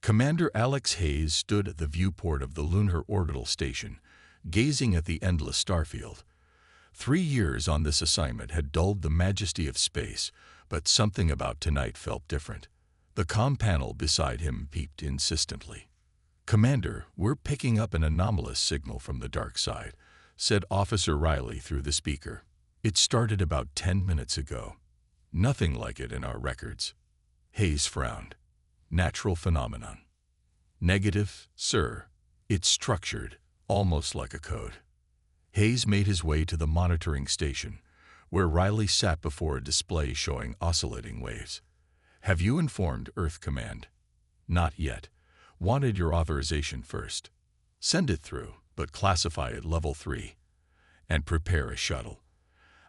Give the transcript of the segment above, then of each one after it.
Commander Alex Hayes stood at the viewport of the lunar orbital station, gazing at the endless starfield. 3 years on this assignment had dulled the majesty of space, but something about tonight felt different. The comm panel beside him beeped insistently. "Commander, we're picking up an anomalous signal from the dark side," said Officer Riley through the speaker. "It started about 10 minutes ago. Nothing like it in our records." Hayes frowned. "Natural phenomenon." "Negative, sir. It's structured, almost like a code." Hayes made his way to the monitoring station, where Riley sat before a display showing oscillating waves. "Have you informed Earth Command?" "Not yet. Wanted your authorization first." "Send it through, but classify it Level 3. And prepare a shuttle.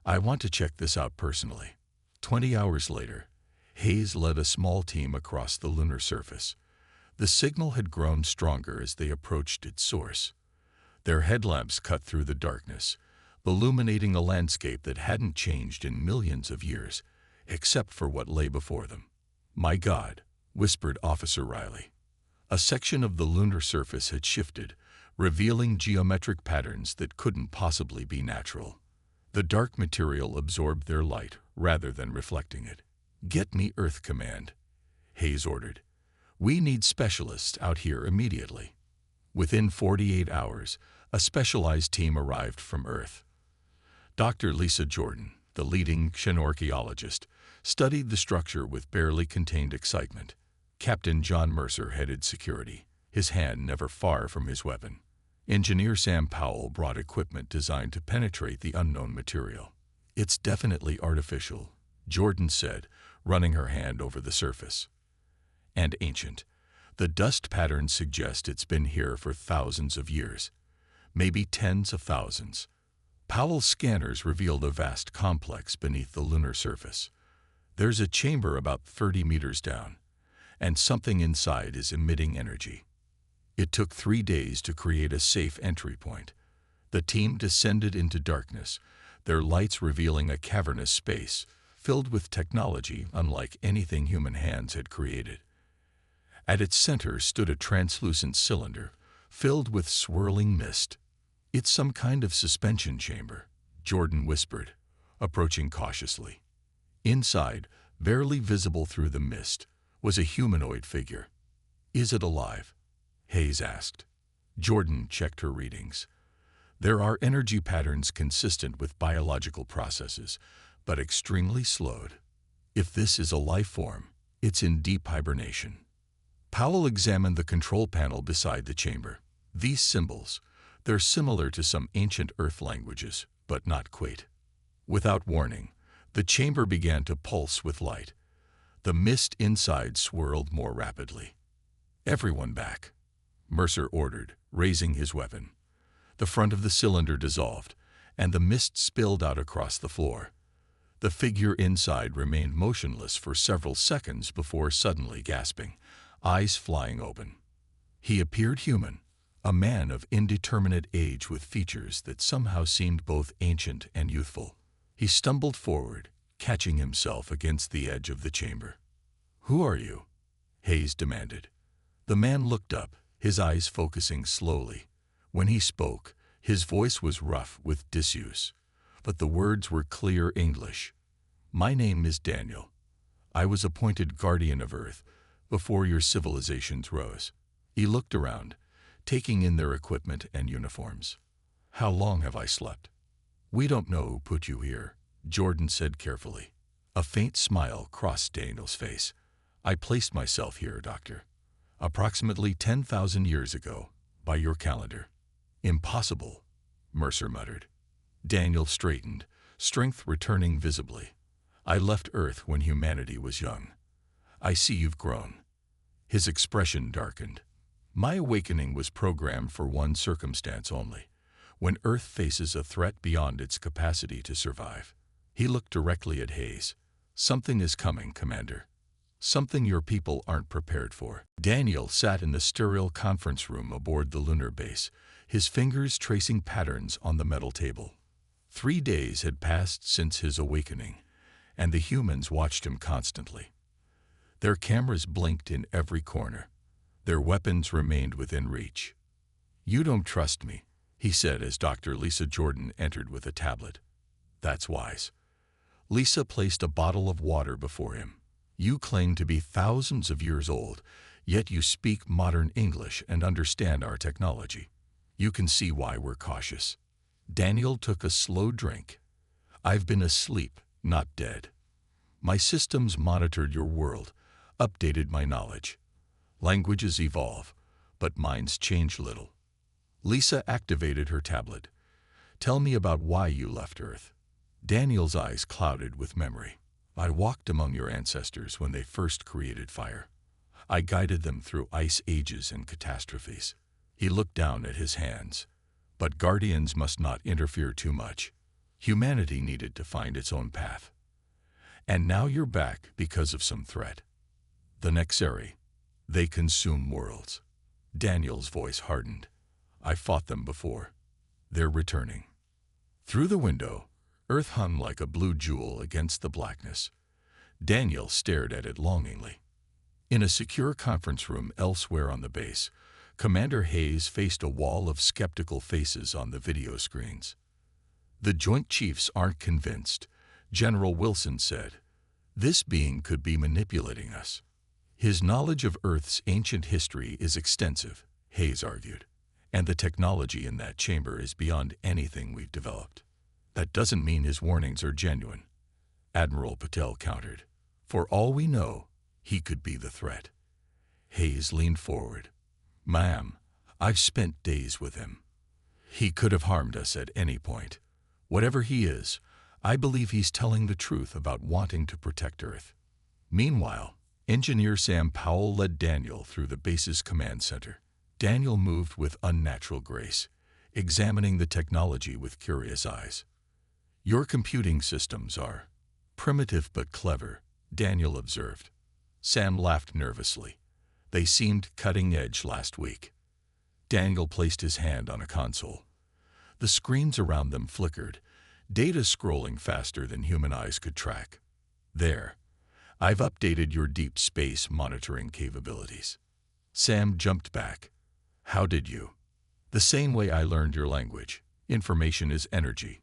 I want to check this out personally." 20 hours later, Hayes led a small team across the lunar surface. The signal had grown stronger as they approached its source. Their headlamps cut through the darkness, illuminating a landscape that hadn't changed in millions of years, except for what lay before them. "My God," whispered Officer Riley. A section of the lunar surface had shifted, revealing geometric patterns that couldn't possibly be natural. The dark material absorbed their light rather than reflecting it. "Get me Earth Command," Hayes ordered. "We need specialists out here immediately." Within 48 hours, a specialized team arrived from Earth. Dr. Lisa Jordan, the leading xenorchaeologist, studied the structure with barely contained excitement. Captain John Mercer headed security, his hand never far from his weapon. Engineer Sam Powell brought equipment designed to penetrate the unknown material. "It's definitely artificial," Jordan said, running her hand over the surface. "And ancient. The dust patterns suggest it's been here for thousands of years, maybe tens of thousands." Powell's scanners revealed a vast complex beneath the lunar surface. "There's a chamber about 30 meters down, and something inside is emitting energy." It took 3 days to create a safe entry point. The team descended into darkness, their lights revealing a cavernous space filled with technology unlike anything human hands had created. At its center stood a translucent cylinder filled with swirling mist. "It's some kind of suspension chamber," Jordan whispered, approaching cautiously. Inside, barely visible through the mist, was a humanoid figure. "Is it alive?" Hayes asked. Jordan checked her readings. "There are energy patterns consistent with biological processes, but extremely slowed. If this is a life form, it's in deep hibernation." Powell examined the control panel beside the chamber. "These symbols, they're similar to some ancient Earth languages, but not quite." Without warning, the chamber began to pulse with light. The mist inside swirled more rapidly. "Everyone back," Mercer ordered, raising his weapon. The front of the cylinder dissolved, and the mist spilled out across the floor. The figure inside remained motionless for several seconds before suddenly gasping, eyes flying open. He appeared human, a man of indeterminate age with features that somehow seemed both ancient and youthful. He stumbled forward, catching himself against the edge of the chamber. "Who are you?" Hayes demanded. The man looked up, his eyes focusing slowly. When he spoke, his voice was rough with disuse, but the words were clear English. "My name is Daniel. I was appointed guardian of Earth before your civilizations rose." He looked around, taking in their equipment and uniforms. "How long have I slept?" "We don't know who put you here," Jordan said carefully. A faint smile crossed Daniel's face. "I placed myself here, Doctor. Approximately 10,000 years ago, by your calendar." "Impossible," Mercer muttered. Daniel straightened, strength returning visibly. "I left Earth when humanity was young. I see you've grown." His expression darkened. "My awakening was programmed for one circumstance only, when Earth faces a threat beyond its capacity to survive." He looked directly at Hayes. "Something is coming, Commander. Something your people aren't prepared for." Daniel sat in the sterile conference room aboard the lunar base, his fingers tracing patterns on the metal table. 3 days had passed since his awakening, and the humans watched him constantly. Their cameras blinked in every corner. Their weapons remained within reach. "You don't trust me," he said as Dr. Lisa Jordan entered with a tablet. "That's wise." Lisa placed a bottle of water before him. "You claim to be thousands of years old, yet you speak modern English and understand our technology. You can see why we're cautious." Daniel took a slow drink. "I've been asleep, not dead. My systems monitored your world, updated my knowledge. Languages evolve, but minds change little." Lisa activated her tablet. "Tell me about why you left Earth." Daniel's eyes clouded with memory. "I walked among your ancestors when they first created fire. I guided them through ice ages and catastrophes." He looked down at his hands. "But guardians must not interfere too much. Humanity needed to find its own path. And now you're back because of some threat. The Nexeri. They consume worlds." Daniel's voice hardened. "I fought them before. They're returning." Through the window, Earth hung like a blue jewel against the blackness. Daniel stared at it longingly. In a secure conference room elsewhere on the base, Commander Hayes faced a wall of skeptical faces on the video screens. "The Joint Chiefs aren't convinced," General Wilson said. "This being could be manipulating us." "His knowledge of Earth's ancient history is extensive," Hayes argued, "and the technology in that chamber is beyond anything we've developed." "That doesn't mean his warnings are genuine," Admiral Patel countered. "For all we know, he could be the threat." Hayes leaned forward. "Ma'am, I've spent days with him. He could have harmed us at any point. Whatever he is, I believe he's telling the truth about wanting to protect Earth." Meanwhile, Engineer Sam Powell led Daniel through the base's command center. Daniel moved with unnatural grace, examining the technology with curious eyes. "Your computing systems are primitive but clever," Daniel observed. Sam laughed nervously. "They seemed cutting edge last week." Daniel placed his hand on a console. The screens around them flickered, data scrolling faster than human eyes could track. "There. I've updated your deep space monitoring capabilities." Sam jumped back. "How did you?" "The same way I learned your language. Information is energy.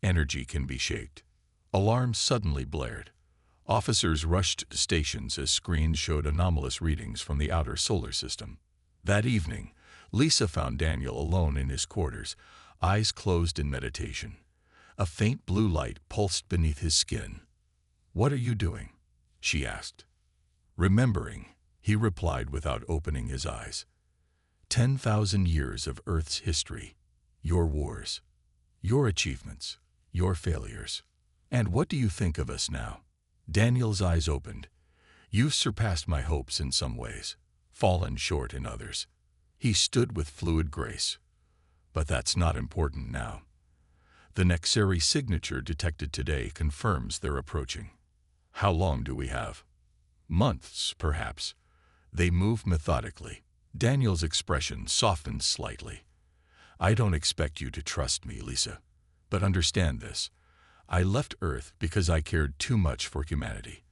Energy can be shaped." Alarms suddenly blared. Officers rushed to stations as screens showed anomalous readings from the outer solar system. That evening, Lisa found Daniel alone in his quarters, eyes closed in meditation. A faint blue light pulsed beneath his skin. "What are you doing?" she asked. "Remembering," he replied without opening his eyes. 10,000 years of Earth's history, your wars, your achievements, your failures. And what do you think of us now?" Daniel's eyes opened. "You've surpassed my hopes in some ways, fallen short in others." He stood with fluid grace. "But that's not important now. The Nexeri signature detected today confirms they're approaching. How long do we have?" "Months, perhaps." They moved methodically. Daniel's expression softened slightly. "I don't expect you to trust me, Lisa. But understand this. I left Earth because I cared too much for humanity.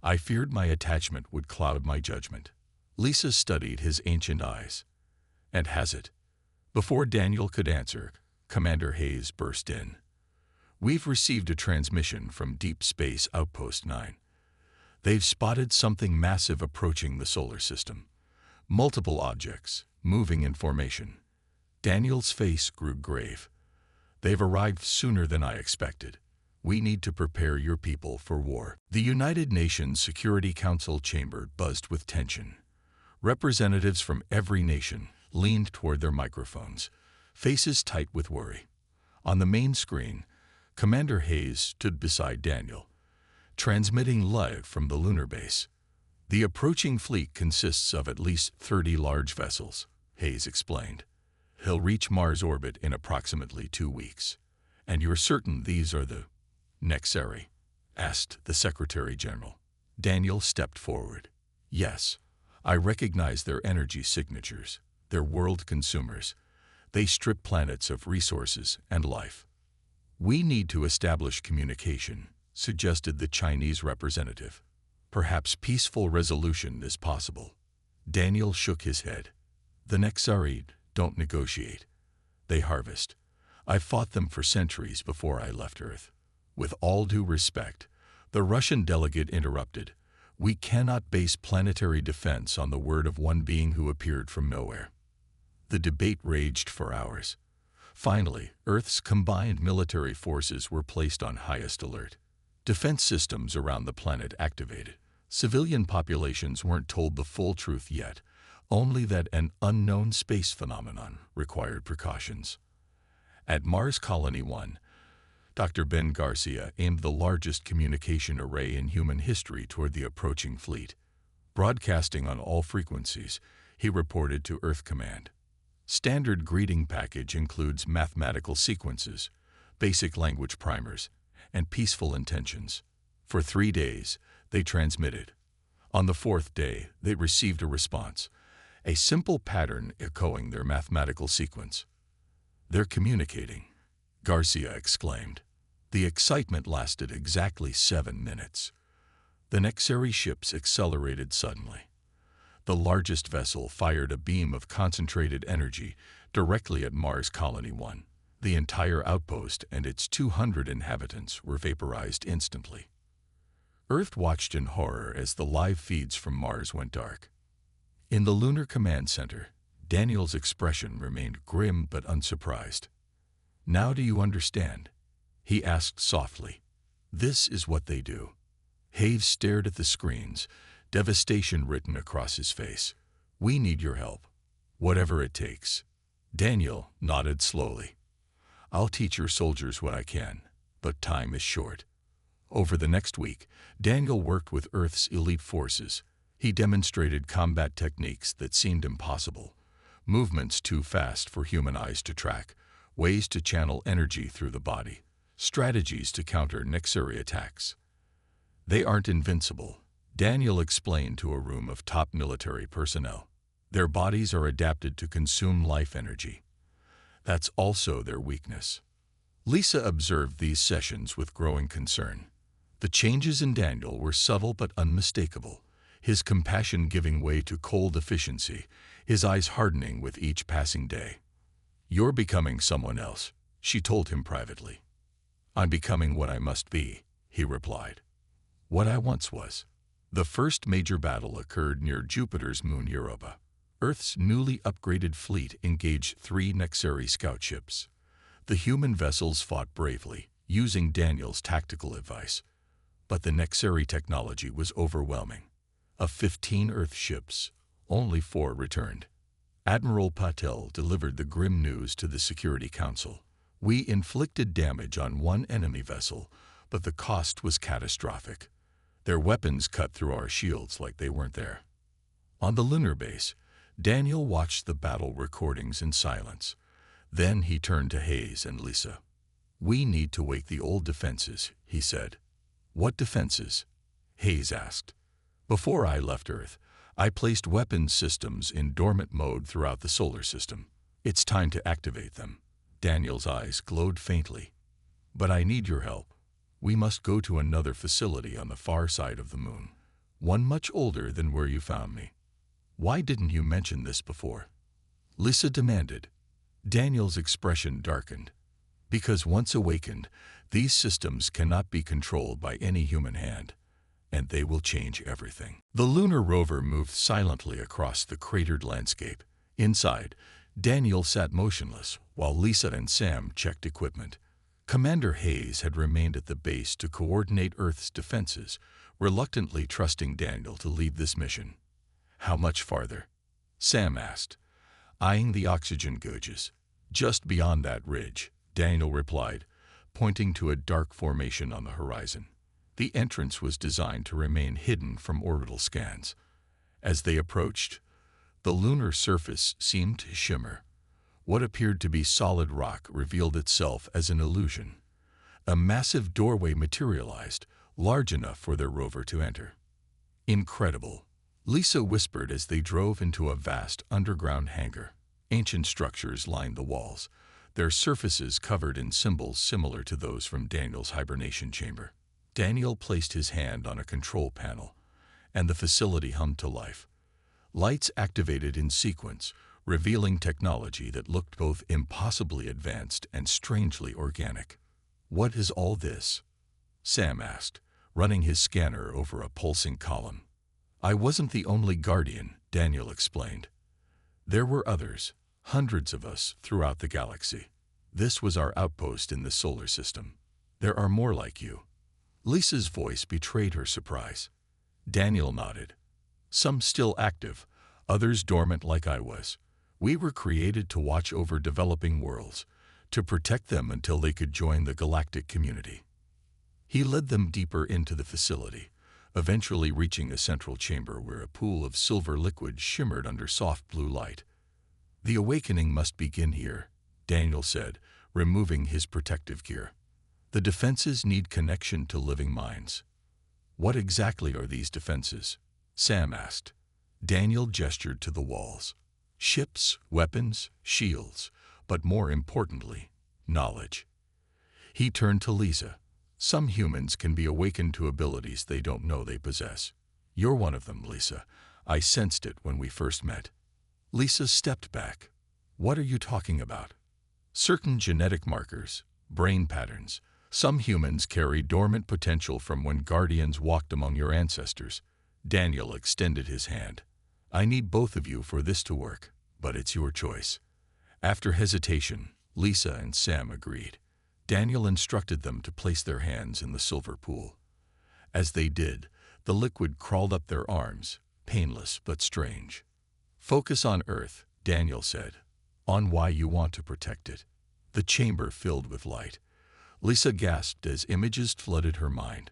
I feared my attachment would cloud my judgment." Lisa studied his ancient eyes. "And has it?" Before Daniel could answer, Commander Hayes burst in. "We've received a transmission from Deep Space Outpost 9. They've spotted something massive approaching the solar system. Multiple objects, moving in formation." Daniel's face grew grave. "They've arrived sooner than I expected. We need to prepare your people for war." The United Nations Security Council chamber buzzed with tension. Representatives from every nation leaned toward their microphones, faces tight with worry. On the main screen, Commander Hayes stood beside Daniel, transmitting live from the lunar base. "The approaching fleet consists of at least 30 large vessels," Hayes explained. "He'll reach Mars orbit in approximately 2 weeks. And you're certain these are the Nexeri?" asked the Secretary General. Daniel stepped forward. "Yes, I recognize their energy signatures. They're world consumers. They strip planets of resources and life." "We need to establish communication," suggested the Chinese representative. "Perhaps peaceful resolution is possible." Daniel shook his head. The Nexari don't negotiate. They harvest. I fought them for centuries before I left Earth. With all due respect, the Russian delegate interrupted. We cannot base planetary defense on the word of one being who appeared from nowhere. The debate raged for hours. Finally, Earth's combined military forces were placed on highest alert. Defense systems around the planet activated. Civilian populations weren't told the full truth yet, only that an unknown space phenomenon required precautions. At Mars Colony 1, Dr. Ben Garcia aimed the largest communication array in human history toward the approaching fleet. Broadcasting on all frequencies, he reported to Earth Command. Standard greeting package includes mathematical sequences, basic language primers, and peaceful intentions. For 3 days, they transmitted. On the 4th day, they received a response, a simple pattern echoing their mathematical sequence. They're communicating, Garcia exclaimed. The excitement lasted exactly 7 minutes. The Nexari ships accelerated suddenly. The largest vessel fired a beam of concentrated energy directly at Mars Colony 1. The entire outpost and its 200 inhabitants were vaporized instantly. Earth watched in horror as the live feeds from Mars went dark. In the Lunar Command Center, Daniel's expression remained grim but unsurprised. Now do you understand? He asked softly. This is what they do. Hayes stared at the screens, devastation written across his face. We need your help, whatever it takes. Daniel nodded slowly. I'll teach your soldiers what I can, but time is short. Over the next week, Daniel worked with Earth's elite forces. He demonstrated combat techniques that seemed impossible, movements too fast for human eyes to track, ways to channel energy through the body, strategies to counter Nexari attacks. They aren't invincible, Daniel explained to a room of top military personnel. Their bodies are adapted to consume life energy. That's also their weakness. Lisa observed these sessions with growing concern. The changes in Daniel were subtle but unmistakable, his compassion giving way to cold efficiency, his eyes hardening with each passing day. You're becoming someone else, she told him privately. I'm becoming what I must be, he replied. What I once was. The first major battle occurred near Jupiter's moon Europa. Earth's newly upgraded fleet engaged 3 Nexari scout ships. The human vessels fought bravely, using Daniel's tactical advice. But the Nexari technology was overwhelming. Of 15 Earth ships, only 4 returned. Admiral Patel delivered the grim news to the Security Council. We inflicted damage on 1 enemy vessel, but the cost was catastrophic. Their weapons cut through our shields like they weren't there. On the lunar base, Daniel watched the battle recordings in silence. Then he turned to Hayes and Lisa. We need to wake the old defenses, he said. What defenses? Hayes asked. Before I left Earth, I placed weapons systems in dormant mode throughout the solar system. It's time to activate them. Daniel's eyes glowed faintly. But I need your help. We must go to another facility on the far side of the moon, one much older than where you found me. Why didn't you mention this before? Lisa demanded. Daniel's expression darkened. Because once awakened, these systems cannot be controlled by any human hand, and they will change everything. The lunar rover moved silently across the cratered landscape. Inside, Daniel sat motionless while Lisa and Sam checked equipment. Commander Hayes had remained at the base to coordinate Earth's defenses, reluctantly trusting Daniel to lead this mission. How much farther? Sam asked, eyeing the oxygen gauges. Just beyond that ridge, Daniel replied, pointing to a dark formation on the horizon. The entrance was designed to remain hidden from orbital scans. As they approached, the lunar surface seemed to shimmer. What appeared to be solid rock revealed itself as an illusion. A massive doorway materialized, large enough for their rover to enter. Incredible, Lisa whispered as they drove into a vast underground hangar. Ancient structures lined the walls, their surfaces covered in symbols similar to those from Daniel's hibernation chamber. Daniel placed his hand on a control panel, and the facility hummed to life. Lights activated in sequence, revealing technology that looked both impossibly advanced and strangely organic. "What is all this?" Sam asked, running his scanner over a pulsing column. "I wasn't the only Guardian," Daniel explained. "There were others, hundreds of us throughout the galaxy. This was our outpost in the solar system. There are more like you." Lisa's voice betrayed her surprise. Daniel nodded. "Some still active, others dormant like I was. We were created to watch over developing worlds, to protect them until they could join the galactic community." He led them deeper into the facility, eventually reaching a central chamber where a pool of silver liquid shimmered under soft blue light. "The awakening must begin here," Daniel said, removing his protective gear. "The defenses need connection to living minds." "What exactly are these defenses?" Sam asked. Daniel gestured to the walls. "Ships, weapons, shields, but more importantly, knowledge." He turned to Lisa. "Some humans can be awakened to abilities they don't know they possess. You're one of them, Lisa. I sensed it when we first met." Lisa stepped back. "What are you talking about?" "Certain genetic markers, brain patterns. Some humans carry dormant potential from when Guardians walked among your ancestors." Daniel extended his hand. "I need both of you for this to work, but it's your choice." After hesitation, Lisa and Sam agreed. Daniel instructed them to place their hands in the silver pool. As they did, the liquid crawled up their arms, painless but strange. "Focus on Earth," Daniel said, "on why you want to protect it." The chamber filled with light. Lisa gasped as images flooded her mind.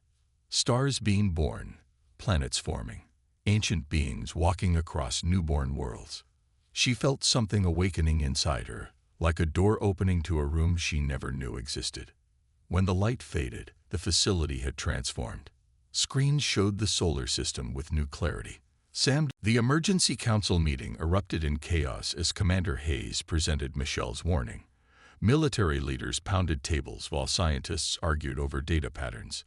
Stars being born, planets forming, ancient beings walking across newborn worlds. She felt something awakening inside her, like a door opening to a room she never knew existed. When the light faded, the facility had transformed. Screens showed the solar system with new clarity. The emergency council meeting erupted in chaos as Commander Hayes presented Michelle's warning. Military leaders pounded tables while scientists argued over data patterns.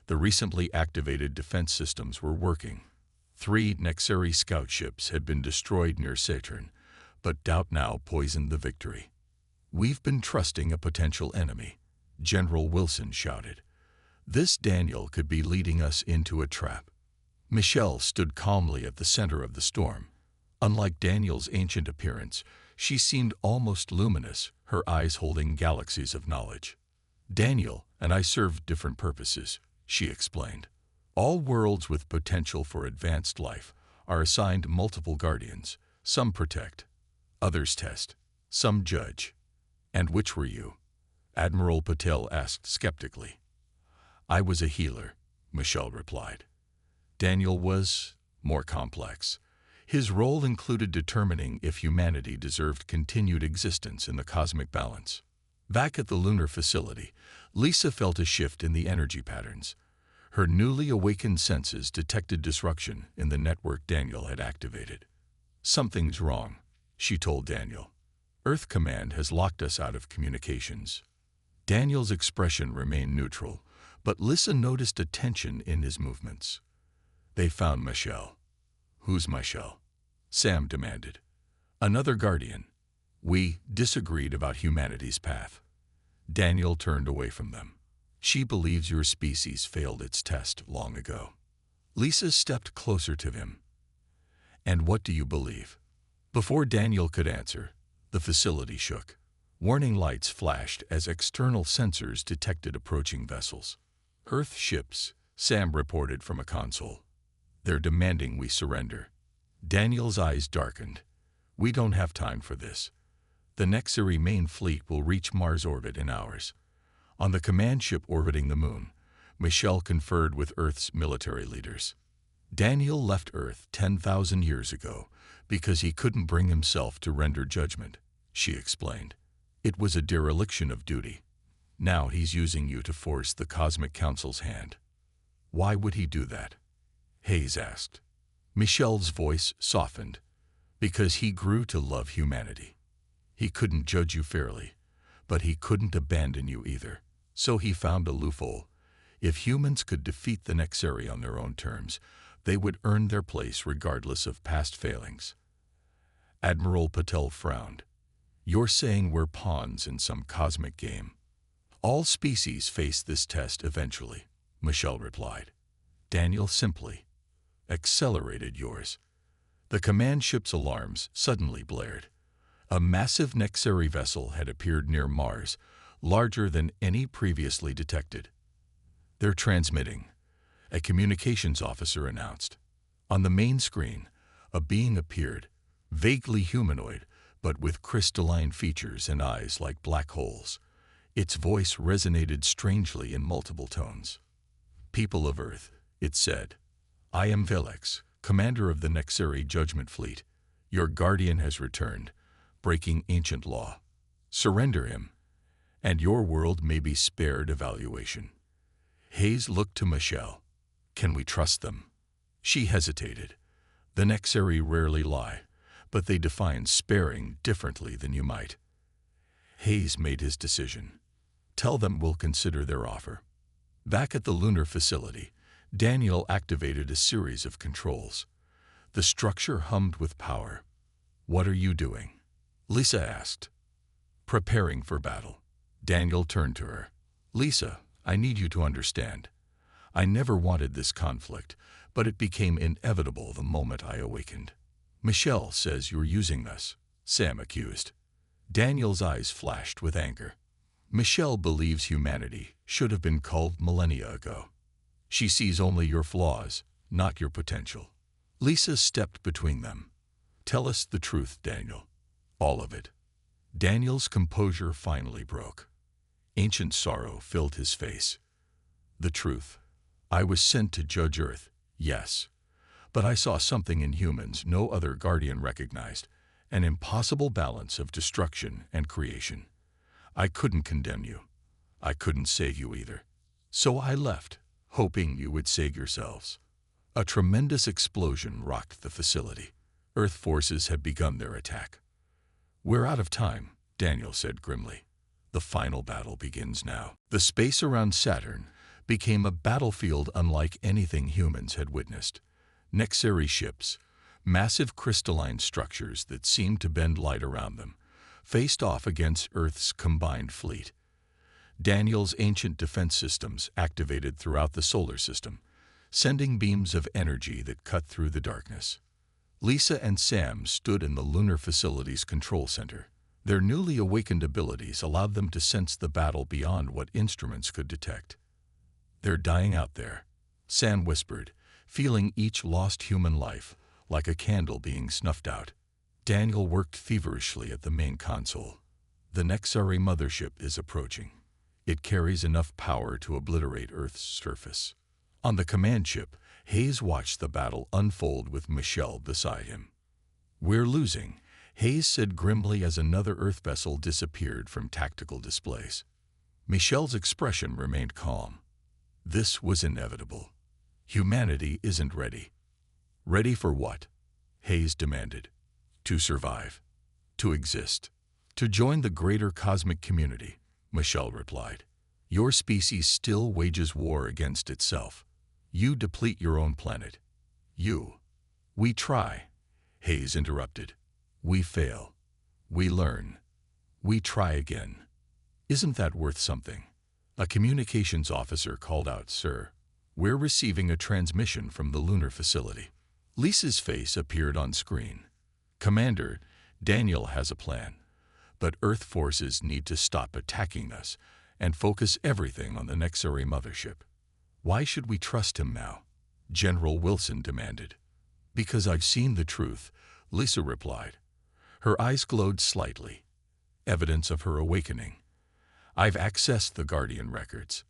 The recently activated defense systems were working. 3 Nexeri scout ships had been destroyed near Saturn, but doubt now poisoned the victory. "We've been trusting a potential enemy," General Wilson shouted. "This Daniel could be leading us into a trap." Michelle stood calmly at the center of the storm. Unlike Daniel's ancient appearance, she seemed almost luminous, her eyes holding galaxies of knowledge. "Daniel and I serve different purposes," she explained. "All worlds with potential for advanced life are assigned multiple guardians. Some protect, others test, some judge." "And which were you?" Admiral Patel asked skeptically. "I was a healer," Michelle replied. Daniel was more complex. His role included determining if humanity deserved continued existence in the cosmic balance. Back at the lunar facility, Lisa felt a shift in the energy patterns. Her newly awakened senses detected disruption in the network Daniel had activated. "Something's wrong," she told Daniel. "Earth Command has locked us out of communications." Daniel's expression remained neutral, but Lisa noticed a tension in his movements. "They found Michelle." "Who's Michelle?" Sam demanded. "Another Guardian. We disagreed about humanity's path." Daniel turned away from them. "She believes your species failed its test long ago." Lisa stepped closer to him. "And what do you believe?" Before Daniel could answer, the facility shook. Warning lights flashed as external sensors detected approaching vessels. "Earth ships," Sam reported from a console. "They're demanding we surrender." Daniel's eyes darkened. "We don't have time for this. The Nexeri main fleet will reach Mars orbit in hours." On the command ship orbiting the moon, Michelle conferred with Earth's military leaders. "Daniel left Earth 10,000 years ago because he couldn't bring himself to render judgment," she explained. "It was a dereliction of duty. Now he's using you to force the Cosmic Council's hand." "Why would he do that?" Hayes asked. Michelle's voice softened. "Because he grew to love humanity. He couldn't judge you fairly, but he couldn't abandon you either. So he found a loophole. If humans could defeat the Nexeri on their own terms, They would earn their place regardless of past failings. Admiral Patel frowned. You're saying we're pawns in some cosmic game. All species face this test eventually, Michelle replied. Daniel simply accelerated yours. The command ship's alarms suddenly blared. A massive Nexari vessel had appeared near Mars, larger than any previously detected. They're transmitting, a communications officer announced. On the main screen, a being appeared, vaguely humanoid, but with crystalline features and eyes like black holes. Its voice resonated strangely in multiple tones. People of Earth, it said, I am Velex, commander of the Nexari Judgment Fleet. Your guardian has returned, breaking ancient law. Surrender him, and your world may be spared evaluation. Hayes looked to Michelle. Can we trust them? She hesitated. The Nexari rarely lie, but they define sparing differently than you might. Hayes made his decision. Tell them we'll consider their offer. Back at the lunar facility, Daniel activated a series of controls. The structure hummed with power. What are you doing? Lisa asked. Preparing for battle. Daniel turned to her. Lisa, I need you to understand. I never wanted this conflict, but it became inevitable the moment I awakened. Michelle says you're using us, Sam accused. Daniel's eyes flashed with anger. Michelle believes humanity should have been culled millennia ago. She sees only your flaws, not your potential. Lisa stepped between them. Tell us the truth, Daniel. All of it. Daniel's composure finally broke. Ancient sorrow filled his face. The truth. I was sent to judge Earth, yes. But I saw something in humans no other guardian recognized, an impossible balance of destruction and creation. I couldn't condemn you. I couldn't save you either. So I left, hoping you would save yourselves. A tremendous explosion rocked the facility. Earth forces had begun their attack. We're out of time, Daniel said grimly. The final battle begins now. The space around Saturn became a battlefield unlike anything humans had witnessed. Nexari ships, massive crystalline structures that seemed to bend light around them, faced off against Earth's combined fleet. Daniel's ancient defense systems activated throughout the solar system, sending beams of energy that cut through the darkness. Lisa and Sam stood in the lunar facility's control center. Their newly awakened abilities allowed them to sense the battle beyond what instruments could detect. They're dying out there, Sam whispered, feeling each lost human life like a candle being snuffed out. Daniel worked feverishly at the main console. The Nexari mothership is approaching. It carries enough power to obliterate Earth's surface. On the command ship, Hayes watched the battle unfold with Michelle beside him. We're losing, Hayes said grimly as another Earth vessel disappeared from tactical displays. Michelle's expression remained calm. This was inevitable. Humanity isn't ready. Ready for what? Hayes demanded. To survive. To exist. To join the greater cosmic community, Michelle replied. Your species still wages war against itself. You deplete your own planet. We try, Hayes interrupted. We fail. We learn. We try again. Isn't that worth something? A communications officer called out, Sir, we're receiving a transmission from the lunar facility. Lisa's face appeared on screen. Commander, Daniel has a plan, but Earth forces need to stop attacking us and focus everything on the Nexari mothership. Why should we trust him now? General Wilson demanded. Because I've seen the truth, Lisa replied. Her eyes glowed slightly, evidence of her awakening. I've accessed the Guardian records.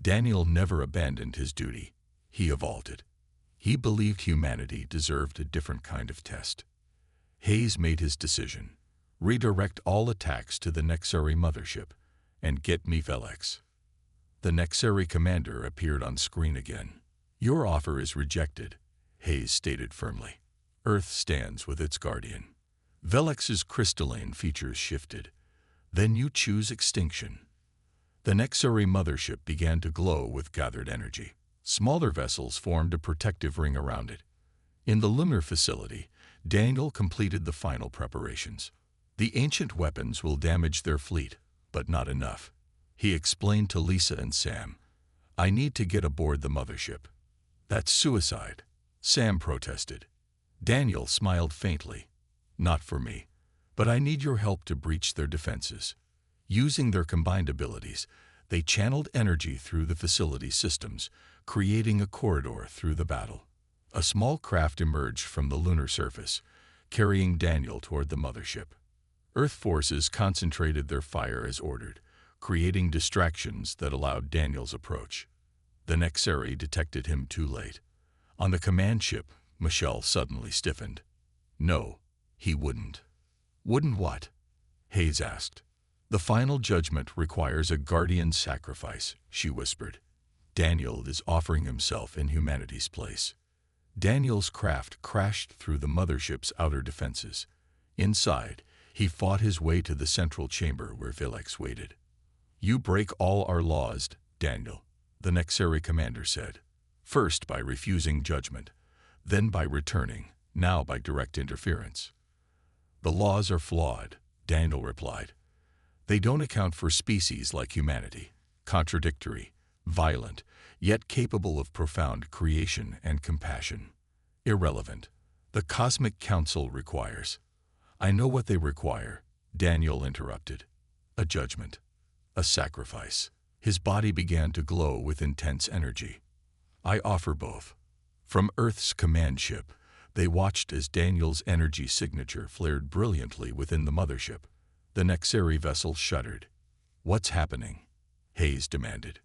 Daniel never abandoned his duty. He evolved. He believed humanity deserved a different kind of test. Hayes made his decision. Redirect all attacks to the Nexari mothership and get me Velex. The Nexari commander appeared on screen again. Your offer is rejected, Hayes stated firmly. Earth stands with its guardian. Velex's crystalline features shifted. Then you choose extinction. The Nexari mothership began to glow with gathered energy. Smaller vessels formed a protective ring around it. In the lunar facility, Daniel completed the final preparations. The ancient weapons will damage their fleet, but not enough. He explained to Lisa and Sam, "I need to get aboard the mothership." "That's suicide," Sam protested. Daniel smiled faintly. "Not for me, but I need your help to breach their defenses." Using their combined abilities, they channeled energy through the facility systems, creating a corridor through the battle. A small craft emerged from the lunar surface, carrying Daniel toward the mothership. Earth forces concentrated their fire as ordered, creating distractions that allowed Daniel's approach. The Nexari detected him too late. On the command ship, Michelle suddenly stiffened. No, he wouldn't. Wouldn't what? Hayes asked. The final judgment requires a guardian sacrifice, she whispered. Daniel is offering himself in humanity's place. Daniel's craft crashed through the mothership's outer defenses. Inside, he fought his way to the central chamber where Vilex waited. "You break all our laws, Daniel," the Nexari commander said. "First by refusing judgment, then by returning, now by direct interference." "The laws are flawed," Daniel replied. "They don't account for species like humanity, contradictory, violent, yet capable of profound creation and compassion. Irrelevant. The Cosmic Council requires." "I know what they require," Daniel interrupted. "A judgment. A sacrifice." His body began to glow with intense energy. "I offer both." From Earth's command ship, they watched as Daniel's energy signature flared brilliantly within the mothership. The Nexari vessel shuddered. "What's happening?" Hayes demanded.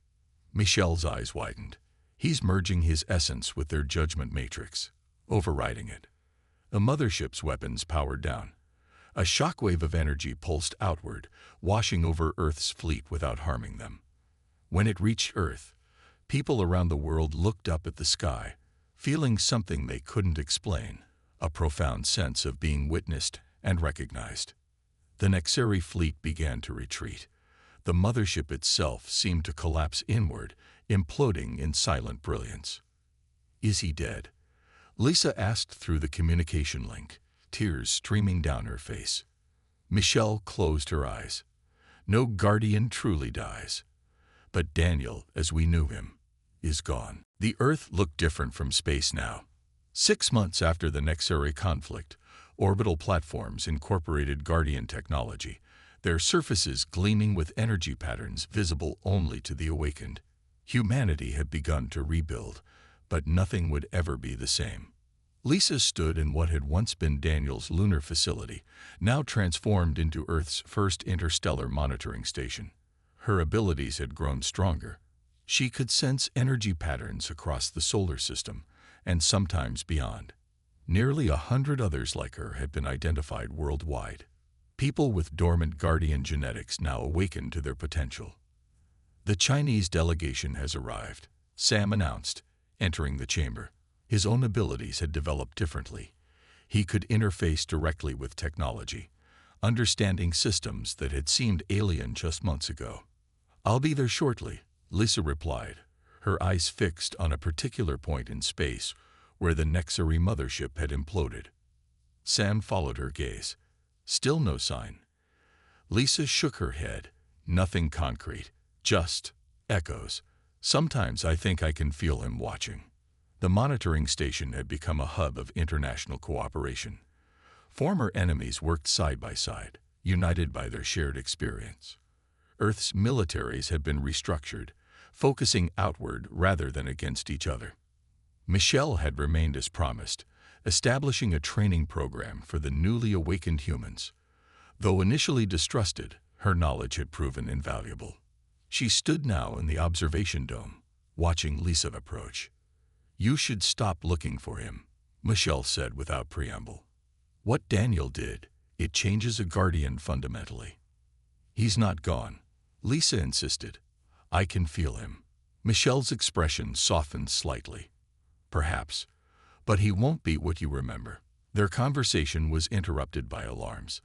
Michelle's eyes widened. "He's merging his essence with their judgment matrix, overriding it." The mothership's weapons powered down. A shockwave of energy pulsed outward, washing over Earth's fleet without harming them. When it reached Earth, people around the world looked up at the sky, feeling something they couldn't explain, a profound sense of being witnessed and recognized. The Nexari fleet began to retreat. The mothership itself seemed to collapse inward, imploding in silent brilliance. "Is he dead?" Lisa asked through the communication link, tears streaming down her face. Michelle closed her eyes. "No guardian truly dies. But Daniel, as we knew him, is gone." The Earth looked different from space now. 6 months after the Nexari conflict, orbital platforms incorporated Guardian technology, their surfaces gleaming with energy patterns visible only to the awakened. Humanity had begun to rebuild, but nothing would ever be the same. Lisa stood in what had once been Daniel's lunar facility, now transformed into Earth's first interstellar monitoring station. Her abilities had grown stronger. She could sense energy patterns across the solar system, and sometimes beyond. Nearly 100 others like her had been identified worldwide. People with dormant guardian genetics now awakened to their potential. "The Chinese delegation has arrived," Sam announced, entering the chamber. His own abilities had developed differently. He could interface directly with technology, understanding systems that had seemed alien just months ago. "I'll be there shortly," Lisa replied, her eyes fixed on a particular point in space where the Nexari mothership had imploded. Sam followed her gaze. Still no sign. Lisa shook her head. Nothing concrete, just echoes. "Sometimes I think I can feel him watching." The monitoring station had become a hub of international cooperation. Former enemies worked side by side, united by their shared experience. Earth's militaries had been restructured, focusing outward rather than against each other. Michelle had remained as promised, establishing a training program for the newly awakened humans. Though initially distrusted, her knowledge had proven invaluable. She stood now in the observation dome, watching Lisa approach. "You should stop looking for him," Michelle said without preamble. "What Daniel did, it changes a guardian fundamentally." "He's not gone," Lisa insisted. "I can feel him." Michelle's expression softened slightly. "Perhaps, but he won't be what you remember." Their conversation was interrupted by alarms.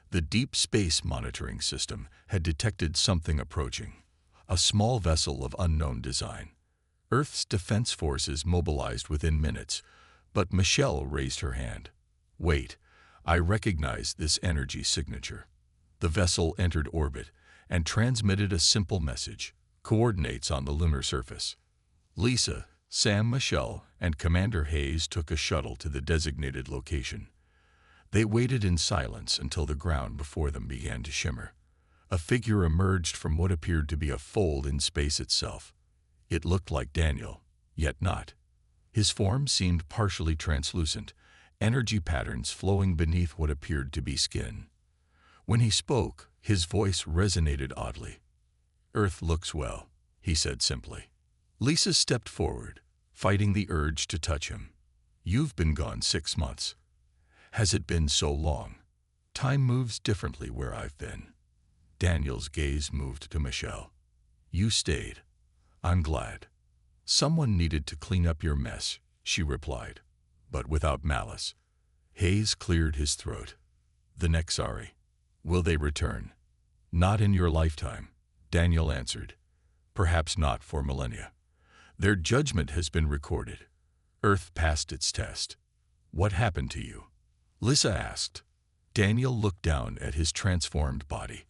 The Deep Space Monitoring System had detected something approaching, a small vessel of unknown design. Earth's defense forces mobilized within minutes, but Michelle raised her hand. Wait, I recognize this energy signature. The vessel entered orbit and transmitted a simple message, coordinates on the lunar surface. Lisa, Sam, Michelle, and Commander Hayes took a shuttle to the designated location. They waited in silence until the ground before them began to shimmer. A figure emerged from what appeared to be a fold in space itself. It looked like Daniel, yet not. His form seemed partially translucent, energy patterns flowing beneath what appeared to be skin. When he spoke, his voice resonated oddly. "Earth looks well," he said simply. Lisa stepped forward, fighting the urge to touch him. "You've been gone 6 months. Has it been so long? Time moves differently where I've been." Daniel's gaze moved to Michelle. "You stayed. I'm glad. Someone needed to clean up your mess," she replied, but without malice. Hayes cleared his throat. "The Nexari. Will they return?" "Not in your lifetime," Daniel answered. "Perhaps not for millennia. Their judgment has been recorded. Earth passed its test." "What happened to you?" Lisa asked. Daniel looked down at his transformed body.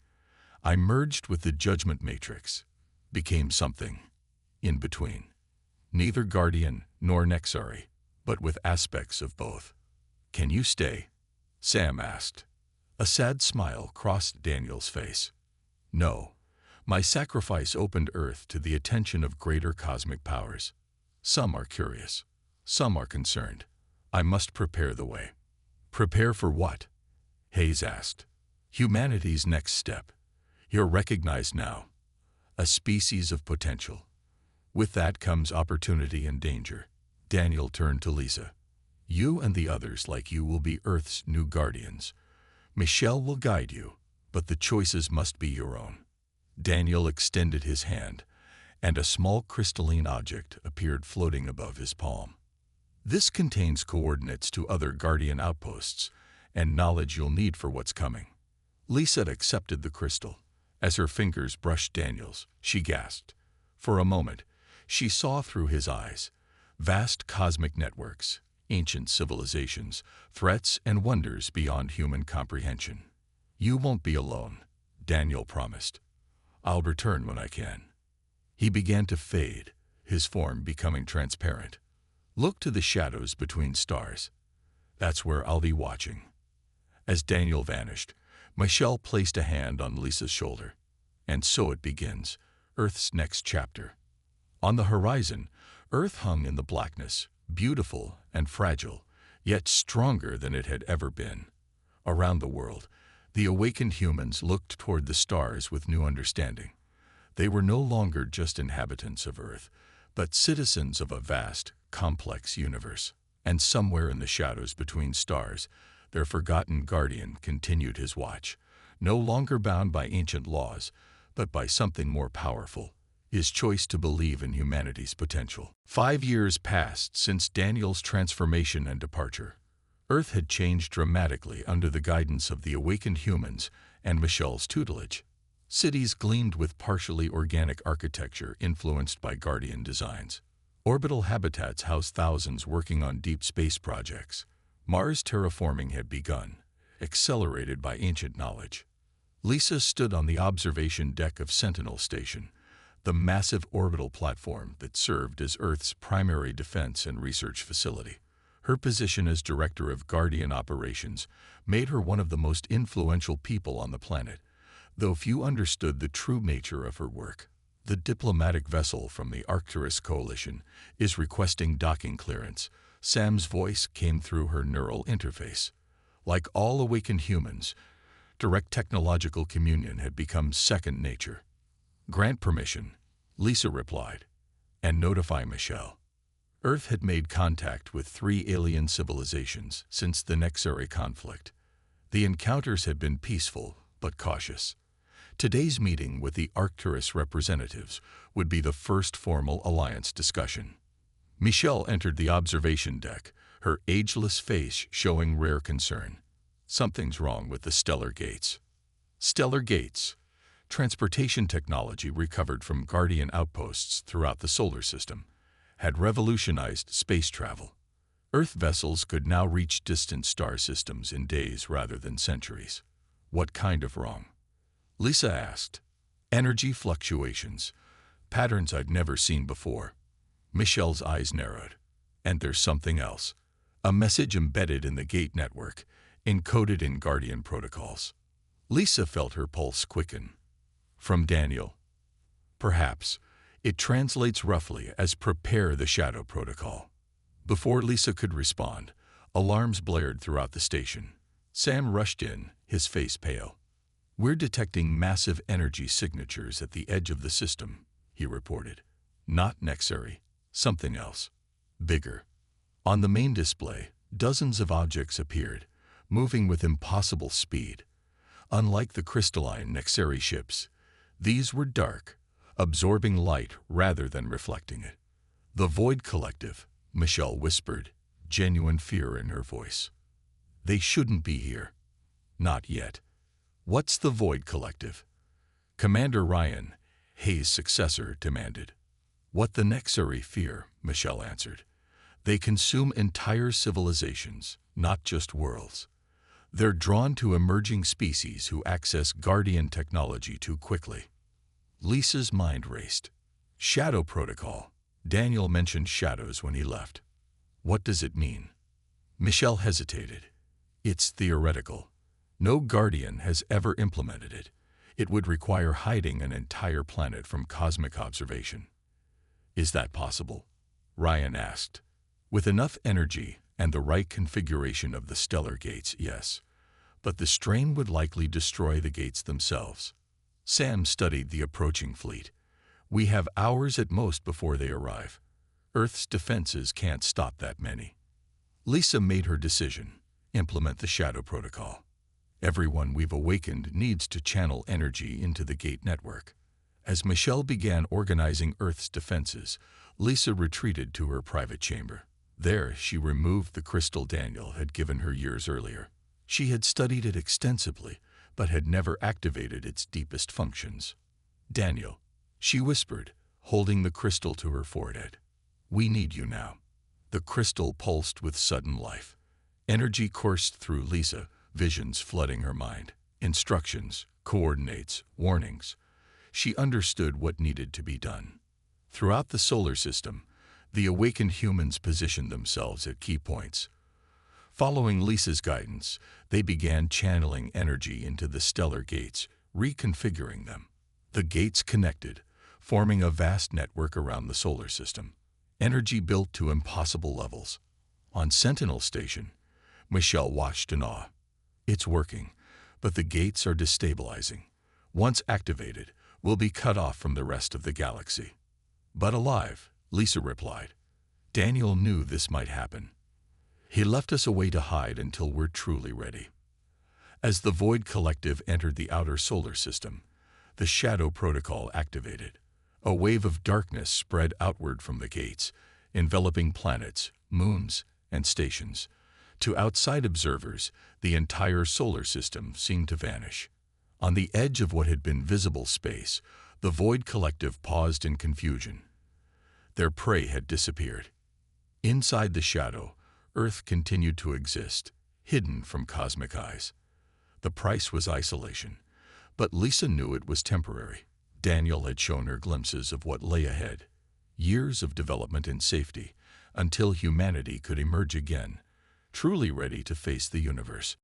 "I merged with the judgment matrix, became something in between. Neither Guardian nor Nexari, but with aspects of both." "Can you stay?" Sam asked. A sad smile crossed Daniel's face. "No. My sacrifice opened Earth to the attention of greater cosmic powers. Some are curious. Some are concerned. I must prepare the way." "Prepare for what?" Hayes asked. "Humanity's next step. You're recognized now. A species of potential. With that comes opportunity and danger." Daniel turned to Lisa. "You and the others like you will be Earth's new guardians. Michelle will guide you, but the choices must be your own." Daniel extended his hand, and a small crystalline object appeared floating above his palm. "This contains coordinates to other Guardian outposts and knowledge you'll need for what's coming." Lisa accepted the crystal. As her fingers brushed Daniel's, she gasped. For a moment, she saw through his eyes. Vast cosmic networks, ancient civilizations, threats and wonders beyond human comprehension. "You won't be alone," Daniel promised. "I'll return when I can." He began to fade, his form becoming transparent. "Look to the shadows between stars. That's where I'll be watching." As Daniel vanished, Michelle placed a hand on Lisa's shoulder. "And so it begins, Earth's next chapter." On the horizon, Earth hung in the blackness, beautiful and fragile, yet stronger than it had ever been. Around the world, the awakened humans looked toward the stars with new understanding. They were no longer just inhabitants of Earth, but citizens of a vast, complex universe. And somewhere in the shadows between stars, their forgotten guardian continued his watch, no longer bound by ancient laws, but by something more powerful, his choice to believe in humanity's potential. 5 years passed since Daniel's transformation and departure. Earth had changed dramatically under the guidance of the awakened humans and Michelle's tutelage. Cities gleamed with partially organic architecture influenced by Guardian designs. Orbital habitats housed thousands working on deep space projects. Mars terraforming had begun, accelerated by ancient knowledge. Lisa stood on the observation deck of Sentinel Station, the massive orbital platform that served as Earth's primary defense and research facility. Her position as director of Guardian operations made her one of the most influential people on the planet, though few understood the true nature of her work. The diplomatic vessel from the Arcturus Coalition is requesting docking clearance. Sam's voice came through her neural interface. Like all awakened humans, direct technological communion had become second nature. "Grant permission," Lisa replied, "and notify Michelle." Earth had made contact with 3 alien civilizations since the Nexari conflict. The encounters had been peaceful but cautious. Today's meeting with the Arcturus representatives would be the first formal alliance discussion. Michelle entered the observation deck, her ageless face showing rare concern. "Something's wrong with the stellar gates." Stellar gates, transportation technology recovered from Guardian outposts throughout the solar system. had revolutionized space travel. Earth vessels could now reach distant star systems in days rather than centuries. What kind of wrong? Lisa asked. Energy fluctuations, patterns I'd never seen before. Michelle's eyes narrowed. And there's something else. A message embedded in the gate network, encoded in Guardian protocols. Lisa felt her pulse quicken. From Daniel. Perhaps. It translates roughly as "Prepare the Shadow Protocol." Before Lisa could respond, alarms blared throughout the station. Sam rushed in, his face pale. "We're detecting massive energy signatures at the edge of the system," he reported. "Not Nexari. Something else. Bigger." On the main display, dozens of objects appeared, moving with impossible speed. Unlike the crystalline Nexari ships, these were dark, absorbing light rather than reflecting it. "The Void Collective," Michelle whispered, genuine fear in her voice. "They shouldn't be here." "Not yet." "What's the Void Collective?" Commander Ryan, Hayes' successor, demanded. "What the Nexari fear," Michelle answered. "They consume entire civilizations, not just worlds. They're drawn to emerging species who access Guardian technology too quickly." Lisa's mind raced. "Shadow Protocol." Daniel mentioned shadows when he left. "What does it mean?" Michelle hesitated. "It's theoretical. No Guardian has ever implemented it. It would require hiding an entire planet from cosmic observation." "Is that possible?" Ryan asked. "With enough energy and the right configuration of the stellar gates, yes. But the strain would likely destroy the gates themselves." Sam studied the approaching fleet. "We have hours at most before they arrive. Earth's defenses can't stop that many." Lisa made her decision. Implement the Shadow Protocol. Everyone we've awakened needs to channel energy into the gate network. As Michelle began organizing Earth's defenses, Lisa retreated to her private chamber. There, she removed the crystal Daniel had given her years earlier. She had studied it extensively, but had never activated its deepest functions. "Daniel," she whispered, holding the crystal to her forehead. "We need you now." The crystal pulsed with sudden life. Energy coursed through Lisa, visions flooding her mind. Instructions, coordinates, warnings. She understood what needed to be done. Throughout the solar system, the awakened humans positioned themselves at key points. Following Lisa's guidance, they began channeling energy into the stellar gates, reconfiguring them. The gates connected, forming a vast network around the solar system. Energy built to impossible levels. On Sentinel Station, Michelle watched in awe. "It's working, but the gates are destabilizing. Once activated, we'll be cut off from the rest of the galaxy." "But alive," Lisa replied. "Daniel knew this might happen. He left us a way to hide until we're truly ready." As the Void Collective entered the outer solar system, the Shadow Protocol activated. A wave of darkness spread outward from the gates, enveloping planets, moons, and stations. To outside observers, the entire solar system seemed to vanish. On the edge of what had been visible space, the Void Collective paused in confusion. Their prey had disappeared. Inside the shadow, Earth continued to exist, hidden from cosmic eyes. The price was isolation, but Lisa knew it was temporary. Daniel had shown her glimpses of what lay ahead. Years of development and safety, until humanity could emerge again, truly ready to face the universe.